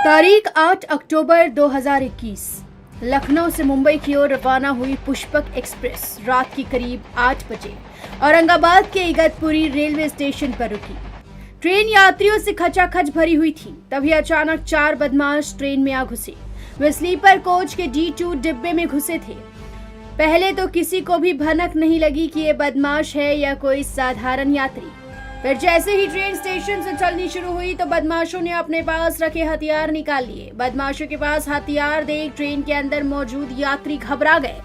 तारीख 8 अक्टूबर 2021 लखनऊ से मुंबई की ओर रवाना हुई पुष्पक एक्सप्रेस रात की करीब 8 बजे औरंगाबाद के इगतपुरी रेलवे स्टेशन पर रुकी। ट्रेन यात्रियों से खचाखच भरी हुई थी। तभी अचानक 4 बदमाश ट्रेन में आ घुसे। वे स्लीपर कोच के D2 डिब्बे में घुसे थे। पहले तो किसी को भी भनक नहीं लगी कि ये बदमाश है या कोई साधारण यात्री। फिर जैसे ही ट्रेन स्टेशन से चलनी शुरू हुई तो बदमाशों ने अपने पास रखे हथियार निकाल लिए। बदमाशों के पास हथियार देख ट्रेन के अंदर मौजूद यात्री घबरा गए।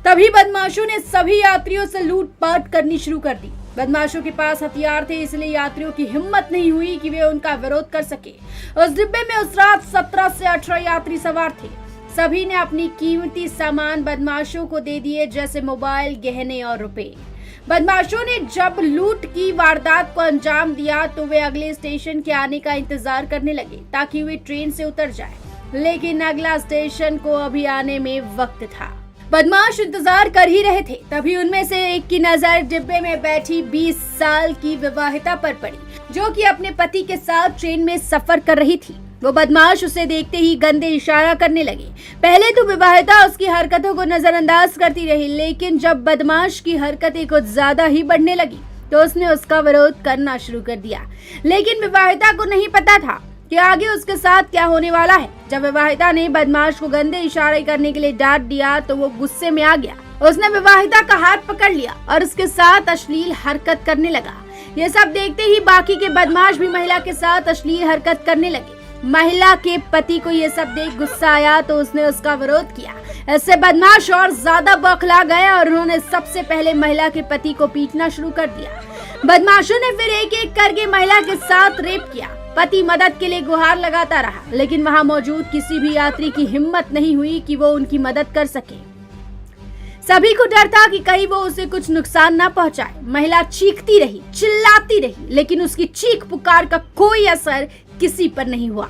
तभी बदमाशों ने सभी यात्रियों से लूटपाट करनी शुरू कर दी। बदमाशों के पास हथियार थे, इसलिए यात्रियों की हिम्मत नहीं हुई कि वे उनका विरोध कर सके। उस डिब्बे में उस रात 17 से 18 यात्री सवार थे। सभी ने अपनी कीमती सामान बदमाशों को दे दिए, जैसे मोबाइल, गहने और रुपए। बदमाशों ने जब लूट की वारदात को अंजाम दिया तो वे अगले स्टेशन के आने का इंतजार करने लगे ताकि वे ट्रेन से उतर जाएं। लेकिन अगला स्टेशन को अभी आने में वक्त था। बदमाश इंतजार कर ही रहे थे। तभी उनमें से एक की नजर डिब्बे में बैठी 20 साल की विवाहिता पर पड़ी, जो कि अपने पति के साथ ट्रेन में सफर कर रही थी। वो बदमाश उसे देखते ही गंदे इशारा करने लगे। पहले तो विवाहिता उसकी हरकतों को नजरअंदाज करती रही, लेकिन जब बदमाश की हरकतें कुछ ज्यादा ही बढ़ने लगी तो उसने उसका विरोध करना शुरू कर दिया। लेकिन विवाहिता को नहीं पता था कि आगे उसके साथ क्या होने वाला है। जब विवाहिता ने बदमाश को गंदे इशारे करने के लिए डांट दिया तो वो गुस्से में आ गया। उसने विवाहिता का हाथ पकड़ लिया और उसके साथ अश्लील हरकत करने लगा। ये सब देखते ही बाकी के बदमाश भी महिला के साथ अश्लील हरकत करने लगे। महिला के पति को ये सब देख गुस्सा आया तो उसने उसका विरोध किया। इससे बदमाश और ज्यादा बौखला गए और उन्होंने सबसे पहले महिला के पति को पीटना शुरू कर दिया। बदमाशों ने फिर एक एक करके महिला के साथ रेप किया। पति मदद के लिए गुहार लगाता रहा, लेकिन वहां मौजूद किसी भी यात्री की हिम्मत नहीं हुई कि वो उनकी मदद कर सके। सभी को डर था कि कहीं वो उसे कुछ नुकसान न पहुंचाए। महिला चीखती रही, चिल्लाती रही, लेकिन उसकी चीख पुकार का कोई असर किसी पर नहीं हुआ।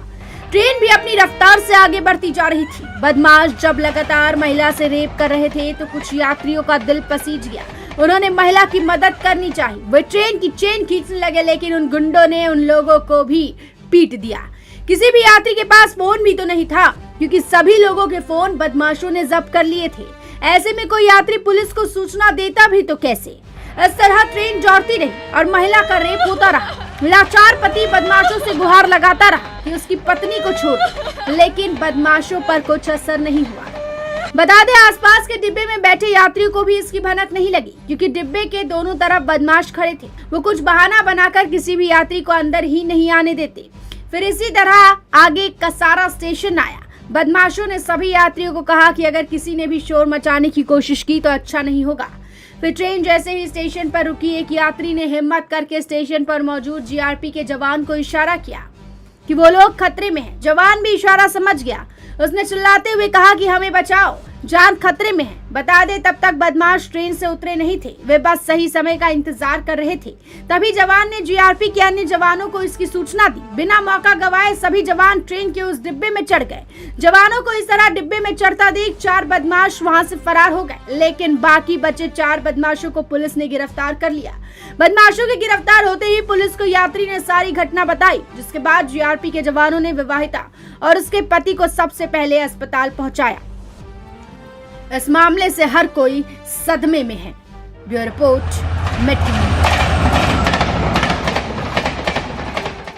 ट्रेन भी अपनी रफ्तार से आगे बढ़ती जा रही थी। बदमाश जब लगातार महिला से रेप कर रहे थे तो कुछ यात्रियों का दिल पसीज गया। उन्होंने महिला की मदद करनी चाहिए। वे ट्रेन की चेन खींचने लगे, लेकिन उन गुंडों ने उन लोगों को भी पीट दिया। किसी भी यात्री के पास फोन भी तो नहीं था, क्योंकि सभी लोगों के फोन बदमाशों ने जब्त कर लिए थे। ऐसे में कोई यात्री पुलिस को सूचना देता भी तो कैसे। इस तरह ट्रेन दौड़ती रही और महिला का रेप होता रहा। लाचार पति बदमाशों से गुहार लगाता रहा कि उसकी पत्नी को छोड़ दे, लेकिन बदमाशों पर कुछ असर नहीं हुआ। बता दें, आसपास के डिब्बे में बैठे यात्रियों को भी इसकी भनक नहीं लगी, क्योंकि डिब्बे के दोनों तरफ बदमाश खड़े थे। वो कुछ बहाना बनाकर किसी भी यात्री को अंदर ही नहीं आने देते। फिर इसी तरह आगे कसारा स्टेशन आया। बदमाशों ने सभी यात्रियों को कहा कि अगर किसी ने भी शोर मचाने की कोशिश की तो अच्छा नहीं होगा। फिर ट्रेन जैसे ही स्टेशन पर रुकी, एक यात्री ने हिम्मत करके स्टेशन पर मौजूद जीआरपी के जवान को इशारा किया कि वो लोग खतरे में हैं। जवान भी इशारा समझ गया। उसने चिल्लाते हुए कहा कि हमें बचाओ, जान खतरे में है। बता दे, तब तक बदमाश ट्रेन से उतरे नहीं थे। वे बस सही समय का इंतजार कर रहे थे। तभी जवान ने जीआरपी के अन्य जवानों को इसकी सूचना दी। बिना मौका गवाए सभी जवान ट्रेन के उस डिब्बे में चढ़ गए। जवानों को इस तरह डिब्बे में चढ़ता देख 4 बदमाश वहां से फरार हो गए, लेकिन बाकी बचे 4 बदमाशों को पुलिस ने गिरफ्तार कर लिया। बदमाशों के गिरफ्तार होते ही पुलिस को यात्री ने सारी घटना बताई, जिसके बाद जीआरपी के जवानों ने विवाहिता और उसके पति को सबसे पहले अस्पताल पहुंचाया। इस मामले से हर कोई सदमे में है। Bureau report, metro.